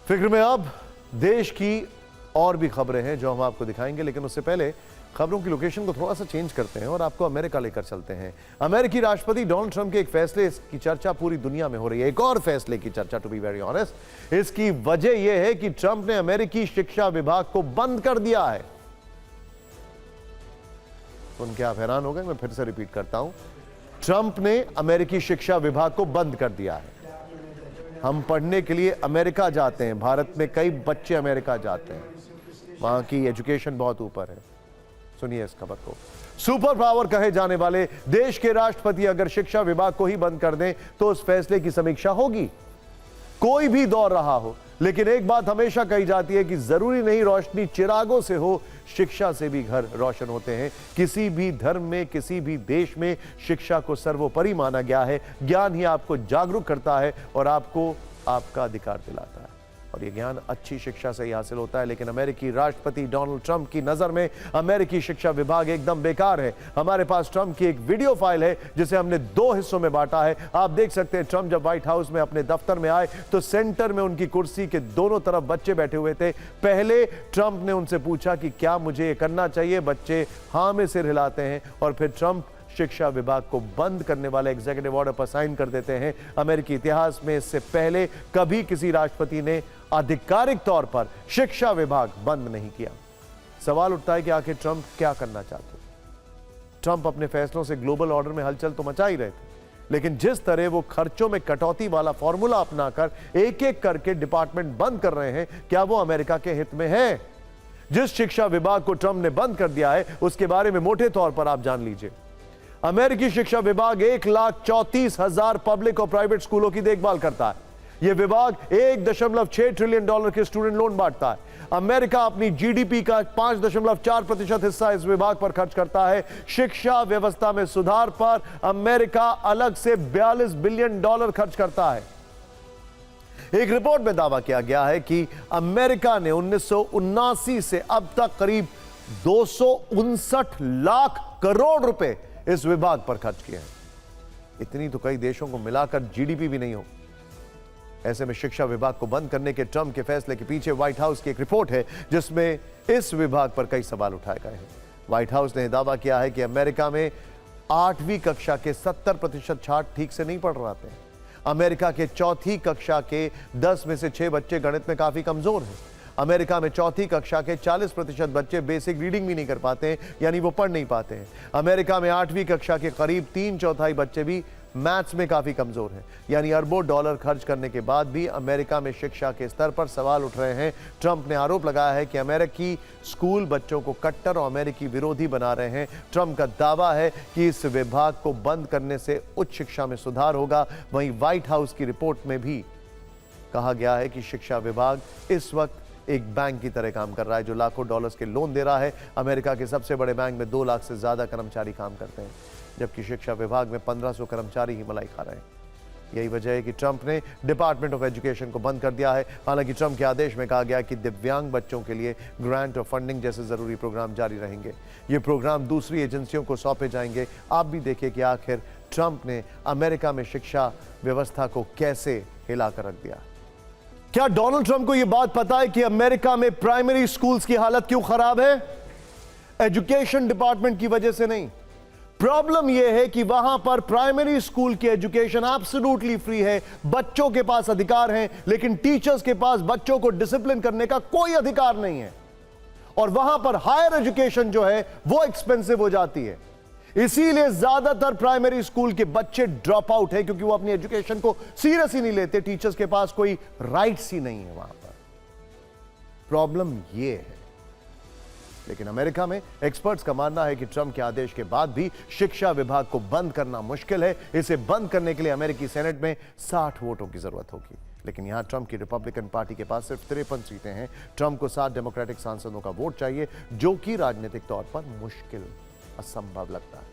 फिक्र में अब देश की और भी खबरें हैं जो हम आपको दिखाएंगे, लेकिन उससे पहले खबरों की लोकेशन को थोड़ा सा चेंज करते हैं और आपको अमेरिका लेकर चलते हैं। अमेरिकी राष्ट्रपति डोनाल्ड ट्रंप के एक फैसले की चर्चा पूरी दुनिया में हो रही है। एक और फैसले की चर्चा, टू बी वेरी ऑनेस्ट। इसकी वजह यह है कि ट्रंप ने अमेरिकी शिक्षा विभाग को बंद कर दिया है। सुन के आप हैरान हो गए, मैं फिर से रिपीट करता हूं। ट्रंप ने अमेरिकी शिक्षा विभाग को बंद कर दिया है। हम पढ़ने के लिए अमेरिका जाते हैं, भारत में कई बच्चे अमेरिका जाते हैं, वहां की एजुकेशन बहुत ऊपर है। सुनिए इस खबर को। सुपर पावर कहे जाने वाले देश के राष्ट्रपति अगर शिक्षा विभाग को ही बंद कर दें तो उस फैसले की समीक्षा होगी, कोई भी दौर रहा हो। लेकिन एक बात हमेशा कही जाती है कि जरूरी नहीं रोशनी चिरागों से हो, शिक्षा से भी घर रोशन होते हैं। किसी भी धर्म में, किसी भी देश में शिक्षा को सर्वोपरि माना गया है। ज्ञान ही आपको जागरूक करता है और आपको आपका अधिकार दिलाता है, और यह ज्ञान अच्छी शिक्षा से ही हासिल होता है। लेकिन अमेरिकी राष्ट्रपति डोनाल्ड ट्रंप की नजर में अमेरिकी शिक्षा विभाग एकदम बेकार है। हमारे पास ट्रंप की एक वीडियो फाइल है जिसे हमने दो हिस्सों में बांटा है। आप देख सकते हैं, ट्रंप जब व्हाइट हाउस में अपने दफ्तर में आए तो सेंटर में उनकी कुर्सी के दोनों तरफ बच्चे बैठे हुए थे। पहले ट्रंप ने उनसे पूछा कि क्या मुझे ये करना चाहिए, बच्चे हां में सिर हिलाते हैं, और फिर ट्रंप शिक्षा विभाग को बंद करने वाले एग्जीक्यूटिव ऑर्डर पर साइन कर देते हैं। अमेरिकी इतिहास में इससे पहले कभी किसी राष्ट्रपति ने आधिकारिक तौर पर शिक्षा विभाग बंद नहीं किया। सवाल उठता है कि आखिर ट्रंप क्या करना चाहते? ट्रंप अपने फैसलों से ग्लोबल ऑर्डर में हलचल तो मचा ही रहे थे, लेकिन जिस तरह वो खर्चों में कटौती वाला फॉर्मूला अपनाकर एक एक करके डिपार्टमेंट बंद कर रहे हैं, क्या वो अमेरिका के हित में है? जिस शिक्षा विभाग को ट्रंप ने बंद कर दिया है उसके बारे में मोटे तौर पर आप जान लीजिए। अमेरिकी शिक्षा विभाग 1,34,000 पब्लिक और प्राइवेट स्कूलों की देखभाल करता है। यह विभाग $1.6 ट्रिलियन के स्टूडेंट लोन बांटता है। अमेरिका अपनी जीडीपी का 5.4% हिस्सा इस विभाग पर खर्च करता है। शिक्षा व्यवस्था में सुधार पर अमेरिका अलग से $42 बिलियन खर्च करता है। एक रिपोर्ट में दावा किया गया है कि अमेरिका ने 1979 से अब तक करीब 259 लाख करोड़ रुपए इस विभाग पर खर्च किए हैं। इतनी तो कई देशों को मिलाकर जीडीपी भी नहीं हो। ऐसे में शिक्षा विभाग को बंद करने के ट्रंप के फैसले के पीछे व्हाइट हाउस की एक रिपोर्ट है जिसमें इस विभाग पर कई सवाल उठाए गए हैं। व्हाइट हाउस ने दावा किया है कि अमेरिका में 8वीं कक्षा के 70% छात्र ठीक से नहीं पढ़ रहे हैं। अमेरिका के 4थी कक्षा के 10 में से 6 बच्चे गणित में काफी कमजोर हैं। अमेरिका में 4थी कक्षा के 40% बच्चे बेसिक रीडिंग भी नहीं कर पाते हैं, यानी वो पढ़ नहीं पाते हैं। अमेरिका में 8वीं कक्षा के करीब 3/4 बच्चे भी मैथ्स में काफी कमजोर हैं। यानी अरबों डॉलर खर्च करने के बाद भी अमेरिका में शिक्षा के स्तर पर सवाल उठ रहे हैं। ट्रंप ने आरोप लगाया है कि अमेरिकी स्कूल बच्चों को कट्टर और अमेरिकी विरोधी बना रहे हैं। ट्रंप का दावा है कि इस विभाग को बंद करने से उच्च शिक्षा में सुधार होगा। वहीं व्हाइट हाउस की रिपोर्ट में भी कहा गया है कि शिक्षा विभाग इस वक्त एक बैंक की तरह काम कर रहा है जो लाखों डॉलर्स के लोन दे रहा है। अमेरिका के सबसे बड़े बैंक में 2 लाख से ज्यादा कर्मचारी काम करते हैं, जबकि शिक्षा विभाग में 1500 कर्मचारी ही मलाई खा रहे हैं। यही वजह है कि ट्रंप ने डिपार्टमेंट ऑफ एजुकेशन को बंद कर दिया है। हालांकि ट्रंप के आदेश में कहा गया कि दिव्यांग बच्चों के लिए ग्रांट और फंडिंग जैसे जरूरी प्रोग्राम जारी रहेंगे। ये प्रोग्राम दूसरी एजेंसियों को सौंपे जाएंगे। आप भी देखिए कि आखिर ट्रंप ने अमेरिका में शिक्षा व्यवस्था को कैसे हिलाकर रख दिया। क्या डोनाल्ड ट्रंप को यह बात पता है कि अमेरिका में प्राइमरी स्कूल्स की हालत क्यों खराब है? एजुकेशन डिपार्टमेंट की वजह से नहीं। प्रॉब्लम यह है कि वहां पर प्राइमरी स्कूल की एजुकेशन एब्सोल्युटली फ्री है, बच्चों के पास अधिकार हैं, लेकिन टीचर्स के पास बच्चों को डिसिप्लिन करने का कोई अधिकार नहीं है। और वहां पर हायर एजुकेशन जो है वो एक्सपेंसिव हो जाती है। इसीलिए ज्यादातर प्राइमरी स्कूल के बच्चे ड्रॉप आउट है, क्योंकि वो अपनी एजुकेशन को सीरियस ही नहीं लेते। टीचर्स के पास कोई राइट्स ही नहीं है वहां पर। प्रॉब्लम ये है। लेकिन अमेरिका में एक्सपर्ट्स का मानना है कि ट्रंप के आदेश के बाद भी शिक्षा विभाग को बंद करना मुश्किल है। इसे बंद करने के लिए अमेरिकी सेनेट में 60 वोटों की जरूरत होगी। लेकिन यहां ट्रंप की रिपब्लिकन पार्टी के पास सिर्फ 53 सीटें हैं। ट्रंप को 7 डेमोक्रेटिक सांसदों का वोट चाहिए, जो कि राजनीतिक तौर पर मुश्किल, असंभव लगता है।